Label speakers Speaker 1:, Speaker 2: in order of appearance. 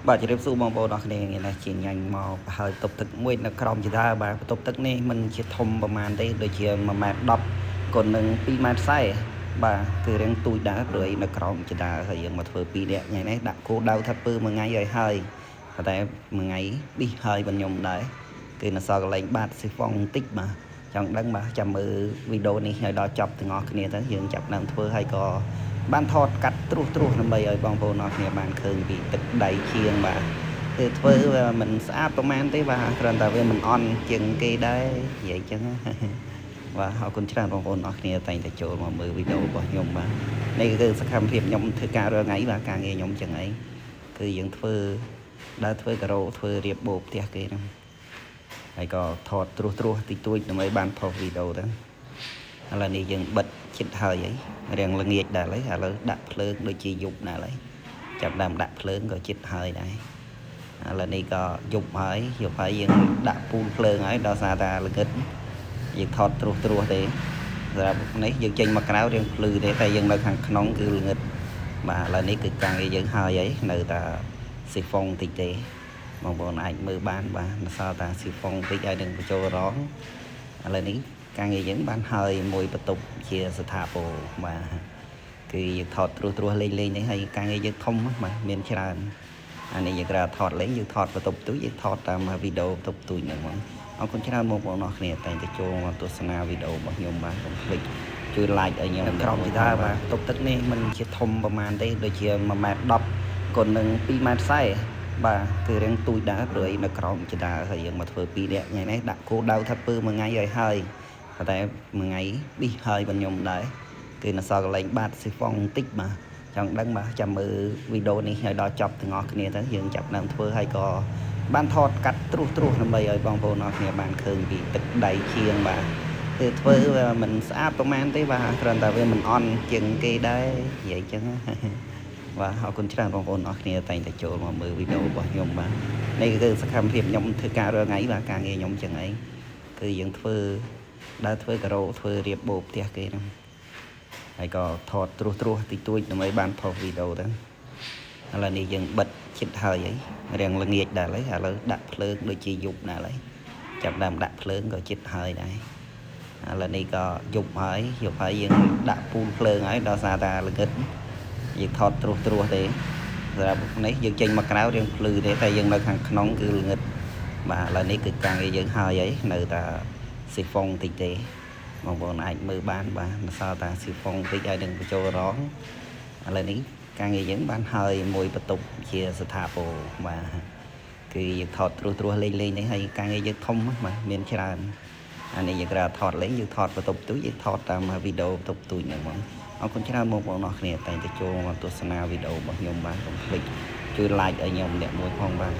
Speaker 1: បាទជម្រាបសួរបងប្អូនអរគ្នានេះជាញ៉ាញ់មកហើយតុបទឹកមួយនៅក្រោមជាដើបាទតុបទឹកនេះมันជាធំប្រហែលទេដូចជា1.10 ម៉ែត្រគុណនឹង2.40 ម៉ែត្របាទគឺរាងទូចដែរព្រោះនៅក្រោមជាដើហើយយើងមកធ្វើ2នាក់ថ្ងៃនេះដាក់គោដៅថាពើមួយថ្ងៃហើយប៉ុន្តែមួយថ្ងៃប៊ីសហើយបងខ្ញុំដែរគឺនៅសល់កន្លែងបាតស៊ីហ្វុងបន្តិចបាទចង់ដឹងបាទចាំមើលវីដេអូនេះឲ្យដល់ចប់ទាំងអស់គ្នាទៅយើងចាប់ដើមធ្វើហើយក៏បានថតកាត់ត្រួសដើម្បីឲ្យបងប្អូនអរគ្នាបានឃើញពីទឹកដៃជាងបាទគឺធ្វើមិនស្អាតប្រហែលទេបាទគ្រាន់តែវាមិនអន់ជាងគេដែរនិយាយចឹងបាទអរគុណច្រើនបងប្អូនអរគ្នាតែងតែចូលមកមើលវីដេអូរបស់ខ្ញុំបាទនេះគឺសកម្មភាពខ្ញុំធ្វើការរាល់ថ្ងៃបាទការងារខ្ញុំចឹងអីគឺយើងធ្វើដើរធ្វើការ៉ូធ្វើរៀបបូរផ្ទះគេហ្នឹងហើយក៏ថតត្រួសតិចតួចដើម្បីបានផុសវីដេអូទៅឥឡូវនេះយើងបិទចិត្តហើយរៀងល្ងាចដែរឥឡូវដាក់ភ្លើងដូចជាយប់ដែរហើយចាប់ដើមដាក់ភ្លើងក៏ចិត្តហើយដែរឥឡូវនេះក៏យប់ហើយយើងដាក់ពូនភ្លើងហើយដល់សារតែល្ងិតយើងថតត្រួសទេសម្រាប់នេះយើងចេញមកក្រៅរៀងភ្លឺទេតែយើងនៅខាងក្នុងគឺល្ងិតបាទឥឡូវនេះគឺការងារយើងហើយនៅតែស៊ីហ្វុងតិចទេបងប្អូនអាចមើលបានបាទនៅសល់តែស៊ីហ្វុងតិចឲ្យនឹងបញ្ចូលរងឥឡូវនេះការងារយើងបានហើយមួយបន្ទប់ជាស្ថាពរបាទគឺយើងថតត្រួសលេងនេះហើយការងារយើងធំបាទមានច្រើនអានេះយើងត្រូវថតលេងយើងថតបន្ទប់ទូចយើងថតតាមវីដេអូបន្ទប់ទូចហ្នឹងហ្មងអរគុណច្រើនបងប្អូនអរគ្នាតែងតែចូលមកទស្សនាវីដេអូរបស់ខ្ញុំបាទកុំភ្លេចជួយ like ឲ្យខ្ញុំក្រោមពីដើបាទបន្ទប់ទឹកនេះมันជាធំប្រហែលទេដូចជា1.10 ម៉ែត្រគុណនឹង2.40 ម៉ែត្របាទគឺរាងទូចដែរព្រោះនៅក្រោមជាដើហើយយើងមកធ្វើ2នាក់ថ្ងៃនេះដាក់គោដៅថាពើមួយថ្ងៃហើយប៉ុន្តែមួយថ្ងៃប៊ីសហើយបងខ្ញុំដែរគឺនៅសល់កន្លែងបាតស៊ីហ្វុងបន្តិចបាទចង់ដឹងបាទចាំមើលវីដេអូនេះឲ្យដល់ចប់ទាំងអស់គ្នាទៅយើងចាប់ដើមធ្វើហើយក៏បានថតកាត់ត្រួសដើម្បីឲ្យបងប្អូនអរគ្នាបានឃើញពីទឹកដៃជាងបាទគឺធ្វើមិនស្អាតប្រហែលទេបាទគ្រាន់តែវាមិនអន់ជាងគេដែរនិយាយចឹងបាទអរគុណច្រើនបងប្អូនអរគ្នាតែងតែចូលមកមើលវីដេអូរបស់ខ្ញុំបាទនេះគឺសកម្មភាពខ្ញុំធ្វើការរាល់ថ្ងៃបាទការងារខ្ញុំចឹងអីគឺយើងធ្វើដើរធ្វើការ៉ូធ្វើរៀបបូរផ្ទះគេហ្នឹងហើយក៏ថតត្រួសតិចតួចដើម្បីបានផុសវីដេអូទៅឥឡូវនេះយើងបិទចិត្តហើយរៀងល្ងាចដែរឥឡូវដាក់ភ្លើងដូចជាយប់ដែរហើយចាប់ដើមដាក់ភ្លើងក៏ចិត្តហើយដែរឥឡូវនេះក៏យប់ហើយយើងដាក់ពូនភ្លើងហើយដល់សារតែល្ងិតយើងថតត្រួសទេសម្រាប់នេះយើងចេញមកក្រៅរៀងភ្លឺទេតែយើងនៅខាងក្នុងគឺល្ងិតបាទឥឡូវនេះគឺការងារយើងហើយនៅតែស៊ីហ្វុងតិចទេបងប្អូនអាចមើលបានបាទនៅសល់តែស៊ីហ្វុងតិចឲ្យនឹងបញ្ចូលរងឥឡូវនេះការងារយើងបានហើយមួយបន្ទប់ជាស្ថាពរបាទគឺយើងថតត្រួសលេងនេះហើយការងារយើងធំបាទមានច្រើនអានេះយើងត្រូវថតលេងយើងថតបន្ទប់ទូចយើងថតតាមវីដេអូបន្ទប់ទូចហ្នឹងហ្មងអរគុណច្រើនបងប្អូនអរគ្នាតែងតែចូលមកទស្សនាវីដេអូរបស់ខ្ញុំបាទកុំភ្លេចជួយ like ឲ្យខ្ញុំអ្នកមួយផងបាទ